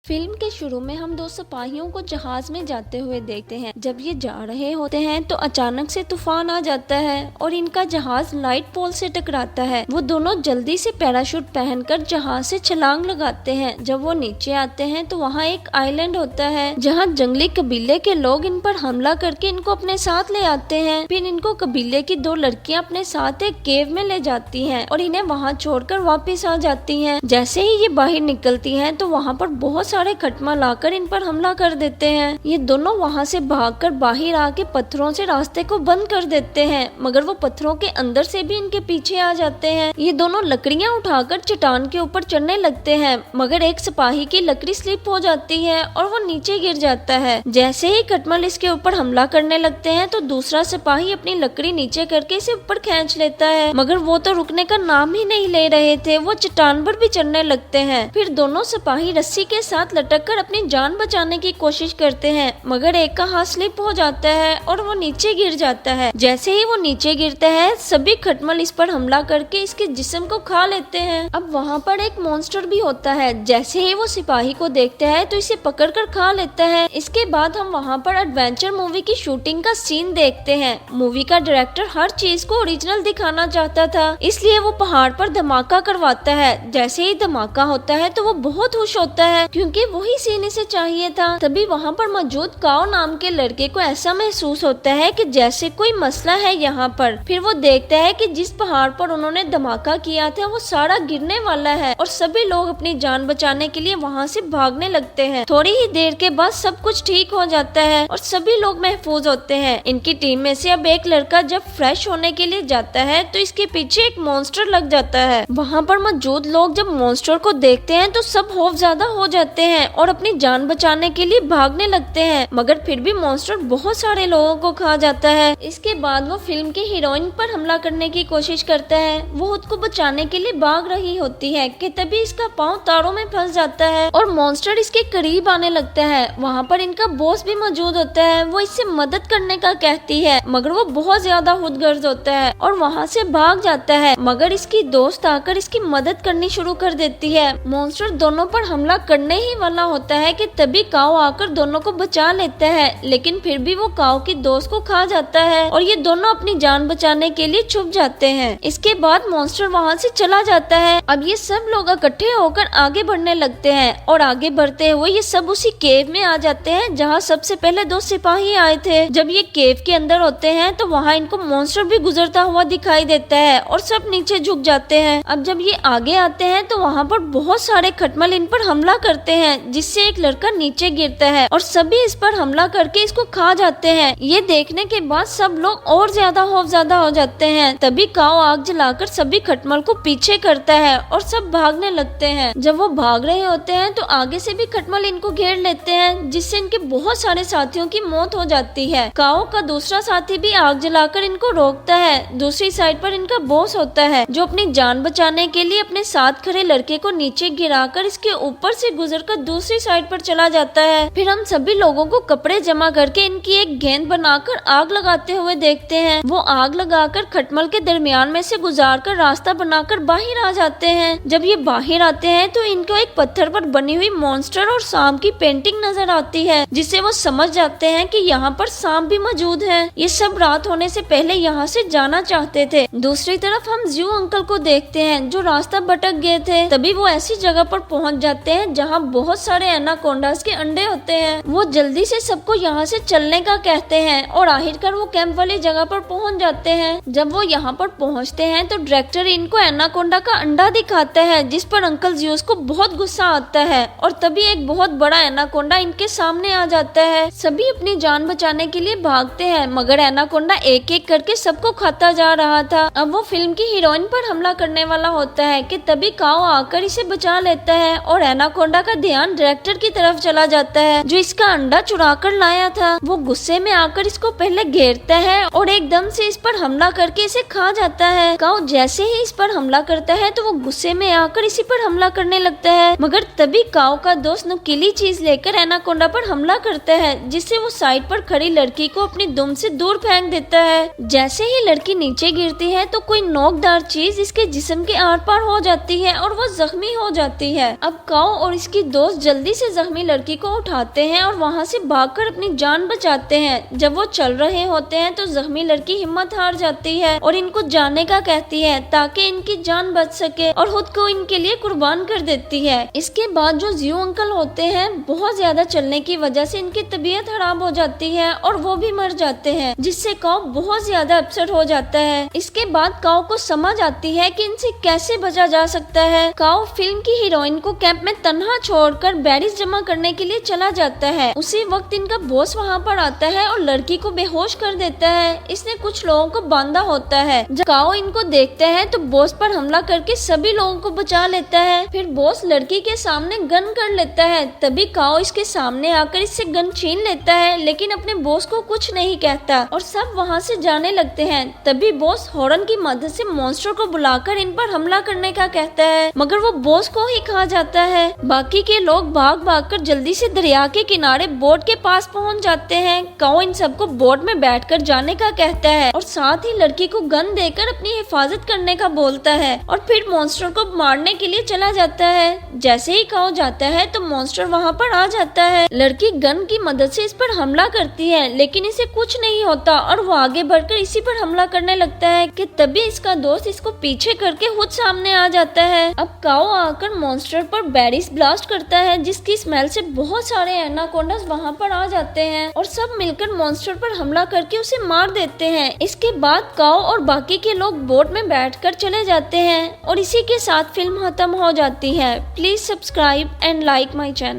Film के शुरू में हम दो सिपाहियों को जहाज में जाते हुए देखते हैं। जब ये जा रहे होते हैं तो अचानक से तूफान आ जाता है और इनका जहाज लाइट पोल से टकराता है। वो दोनों जल्दी से पैराशूट पहनकर जहाज से छलांग लगाते हैं। जब वो नीचे आते हैं तो वहाँ एक आइलैंड होता है जहाँ जंगली कबीले के लोग इन पर हमला करके इनको अपने साथ ले आते हैं। फिर इनको कबीले की दो लड़कियां अपने साथ एक केव में ले जाती हैं और इन्हें वहाँ छोड़कर वापस आ जाती हैं। जैसे ही ये बाहर निकलती हैं तो वहाँ पर बहुत सारे खटमा लाकर इन पर हमला कर देते हैं। ये दोनों वहाँ से भागकर बाहर आके पत्थरों से रास्ते को बंद कर देते हैं, मगर वो पत्थरों के अंदर से भी इनके पीछे आ जाते हैं। ये दोनों लकड़ियाँ उठाकर चट्टान के ऊपर चढ़ने लगते हैं, मगर एक सिपाही की लकड़ी स्लिप हो जाती है और वो नीचे गिर जाता है। जैसे ही खटमल इसके ऊपर हमला करने लगते हैं तो दूसरा सिपाही अपनी लकड़ी नीचे करके इसे ऊपर खींच लेता है, मगर वो तो रुकने का नाम ही नहीं ले रहे थे। वो चट्टान पर भी चढ़ने लगते हैं। फिर दोनों सिपाही रस्सी के साथ लटक कर अपनी जान बचाने की कोशिश करते हैं, मगर एक का हाथ स्लिप हो जाता है और वो नीचे गिर जाता है। जैसे ही वो नीचे गिरता है सभी खटमल इस पर हमला करके इसके जिस्म को खा लेते हैं। अब वहाँ पर एक मॉन्स्टर भी होता है। जैसे ही वो सिपाही को देखता है तो इसे पकड़ कर खा लेता है। इसके बाद हम वहाँ पर एडवेंचर मूवी की शूटिंग का सीन देखते हैं। मूवी का डायरेक्टर हर चीज को ओरिजिनल दिखाना चाहता था, इसलिए वो पहाड़ पर धमाका करवाता है। जैसे ही धमाका होता है तो वो बहुत खुश होता है क्योंकि वही सीन इसे चाहिए था। तभी वहाँ पर मौजूद काओ नाम के लड़के को ऐसा महसूस होता है कि जैसे कोई मसला है यहाँ पर। फिर वो देखता है कि जिस पहाड़ पर उन्होंने धमाका किया था वो सारा गिरने वाला है और सभी लोग अपनी जान बचाने के लिए वहाँ से भागने लगते हैं। थोड़ी ही देर के बाद सब कुछ ठीक हो जाता है और सभी लोग महफूज होते हैं। इनकी टीम में से अब एक लड़का जब फ्रेश होने के लिए जाता है तो इसके पीछे एक मॉन्स्टर लग जाता है। वहाँ पर मौजूद लोग जब मॉन्स्टर को देखते हैं तो सब खौफज़दा हो जाते हैं और अपनी जान बचाने के लिए भागने लगते हैं, मगर फिर भी मॉन्स्टर बहुत सारे लोगों को खा जाता है। इसके बाद वो फिल्म की हीरोइन पर हमला करने की कोशिश करता है। वो खुद को बचाने के लिए भाग रही होती है कि तभी इसका पाँव तारों में फंस जाता है और मॉन्स्टर इसके करीब आने लगता है। वहाँ पर इनका बॉस भी मौजूद होता है। वो इससे मदद करने का कहती है, मगर वो बहुत ज्यादा खुदगर्ज होता है और वहाँ से भाग जाता है, मगर इसकी दोस्त आकर इसकी मदद करनी शुरू कर देती है। मॉन्स्टर दोनों पर हमला करने ही वाला होता है कि तभी काओ आकर दोनों को बचा लेता है, लेकिन फिर भी वो काओ की दोस्त को खा जाता है और ये दोनों अपनी जान बचाने के लिए छुप जाते हैं। इसके बाद मॉन्स्टर वहाँ से चला जाता है। अब ये सब लोग इकट्ठे होकर आगे बढ़ने लगते हैं और आगे बढ़ते हुए ये सब उसी केव में आ जाते हैं जहाँ सबसे पहले दो सिपाही आए थे। जब ये केव के अंदर होते हैं तो वहाँ इनको मॉन्स्टर भी गुजरता हुआ दिखाई देता है और सब नीचे झुक जाते हैं। अब जब ये आगे आते हैं तो वहाँ पर बहुत सारे खटमल इन पर हमला करते हैं, जिससे एक लड़का नीचे गिरता है और सभी इस पर हमला करके इसको खा जाते हैं। ये देखने के बाद सब लोग और ज्यादा खौफज़दा हो जाते हैं। तभी काओ आग जलाकर सभी खटमल को पीछे करता है और सब भागने लगते हैं। जब वो भाग रहे होते हैं तो आगे से भी खटमल इनको घेर लेते हैं, जिससे इनके बहुत सारे साथियों की मौत हो जाती है। काओ का दूसरा साथी भी आग जलाकर इनको रोकता है। दूसरी साइड पर इनका बॉस होता है जो अपनी जान बचाने के लिए अपने साथ खड़े लड़के को नीचे गिराकर इसके ऊपर से गुजरकर दूसरी साइड पर चला जाता है। फिर हम सभी लोगों को कपड़े जमा करके इनकी एक गेंद बनाकर आग लगाते हुए देखते हैं। वो आग लगाकर खटमल के दरमियान में से गुजार कर रास्ता बनाकर बाहर आ जाते हैं। जब ये बाहर आते हैं तो इनको एक पत्थर पर बनी हुई मॉन्स्टर और सांप की पेंटिंग नजर आती है, जिससे वो समझ जाते हैं कि यहाँ पर सांप भी मौजूद है। ये सब रात होने से पहले यहाँ से जाना चाहते थे। दूसरी तरफ हम ज़ू अंकल को देखते हैं जो रास्ता भटक गए थे। तभी वो ऐसी जगह पर पहुँच जाते हैं जहाँ बहुत सारे एनाकोंडास के अंडे होते हैं। वो जल्दी से सबको यहाँ से चलने का कहते हैं और आखिरकार वो कैंप वाली जगह पर पहुँच जाते हैं। जब वो यहाँ पर पहुँचते हैं तो डायरेक्टर इनको एनाकोंडा का अंडा दिखाता है, जिस पर अंकल ज़्यूस को बहुत गुस्सा आता है और तभी एक बहुत बड़ा एनाकोंडा इनके सामने आ जाता है। सभी अपनी जान बचाने के लिए भागते हैं, मगर एनाकोंडा एक एक करके सबको खाता जा रहा था। अब वो फिल्म की हीरोइन पर हमला करने वाला होता है कि तभी काओ आकर इसे बचा लेता है और एनाकोंडा का ध्यान डायरेक्टर की तरफ चला जाता है जो इसका अंडा चुरा कर लाया था। वो गुस्से में आकर इसको पहले घेरता है और एकदम से इस पर हमला करके इसे खा जाता है। काओ जैसे ही इस पर हमला करता है तो वो गुस्से में आकर इसी पर हमला करने लगता है, मगर तभी काओ का दोस्त नुकीली चीज लेकर एनाकोंडा पर हमला करता है, जिससे वो साइड पर खड़ी लड़की को अपनी दुम से दूर फेंक देता है। जैसे ही लड़की नीचे गिरती है तो कोई नोकदार चीज इसके जिस्म के आर पार हो जाती है और वो जख्मी हो जाती है। अब काओ और इसकी दोस्त जल्दी से जख्मी लड़की को उठाते हैं और वहाँ से भागकर अपनी जान बचाते हैं। जब वो चल रहे होते हैं तो जख्मी लड़की हिम्मत हार जाती है और इनको जाने का कहती है ताकि इनकी जान बच सके और खुद को इनके लिए कुर्बान कर देती है। इसके बाद जो जियो अंकल होते हैं बहुत ज्यादा चलने की वजह से इनकी तबीयत खराब हो जाती है और वो भी मर जाते हैं, जिससे काओ बहुत ज्यादा अपसेट हो जाता है। इसके बाद काओ को समझ आती है कि इनसे कैसे बचा जा सकता है। काओ फिल्म की हीरोइन को कैंप में तन्हा छोड़कर बेरीज जमा करने के लिए चला जाता है। उसी वक्त इनका बॉस वहाँ पर आता है और लड़की को बेहोश कर देता है। इसने कुछ लोगों को बांधा होता है। जब काओ इनको देखता है तो बॉस पर हमला करके सभी लोगों को बचा लेता है। फिर बॉस लड़की के सामने गन कर लेता है। तभी काओ इसके सामने आकर इससे गन छीन लेता है, लेकिन अपने बॉस को कुछ नहीं कहता और सब वहाँ से जाने लगते हैं। तभी बॉस हॉर्न की मदद से मॉन्स्टर को बुलाकर इन पर हमला करने का कहता है, मगर वो बॉस को ही खा जाता है। बाकी के लोग भाग कर जल्दी से दरिया के किनारे बोट के पास पहुंच जाते हैं। काओ इन सबको बोट में बैठकर जाने का कहता है और साथ ही लड़की को गन देकर अपनी हिफाजत करने का बोलता है और फिर मॉन्स्टर को मारने के लिए चला जाता है। जैसे ही काओ जाता है तो मॉन्स्टर वहाँ पर आ जाता है। लड़की गन की मदद से इस पर हमला करती है, लेकिन इसे कुछ नहीं होता और वो आगे बढ़कर इसी पर हमला करने लगता है कि तभी इसका दोस्त इसको पीछे करके खुद सामने आ जाता है। अब काओ आकर मॉन्स्टर पर बेरीज ब्लास्ट करता है, जिसकी स्मेल से बहुत सारे एनाकोंडास वहाँ पर आ जाते हैं और सब मिलकर मॉन्स्टर पर हमला करके उसे मार देते हैं। इसके बाद काओ और बाकी के लोग बोट में बैठकर चले जाते हैं और इसी के साथ फिल्म खत्म हो जाती है। Please subscribe and like my channel.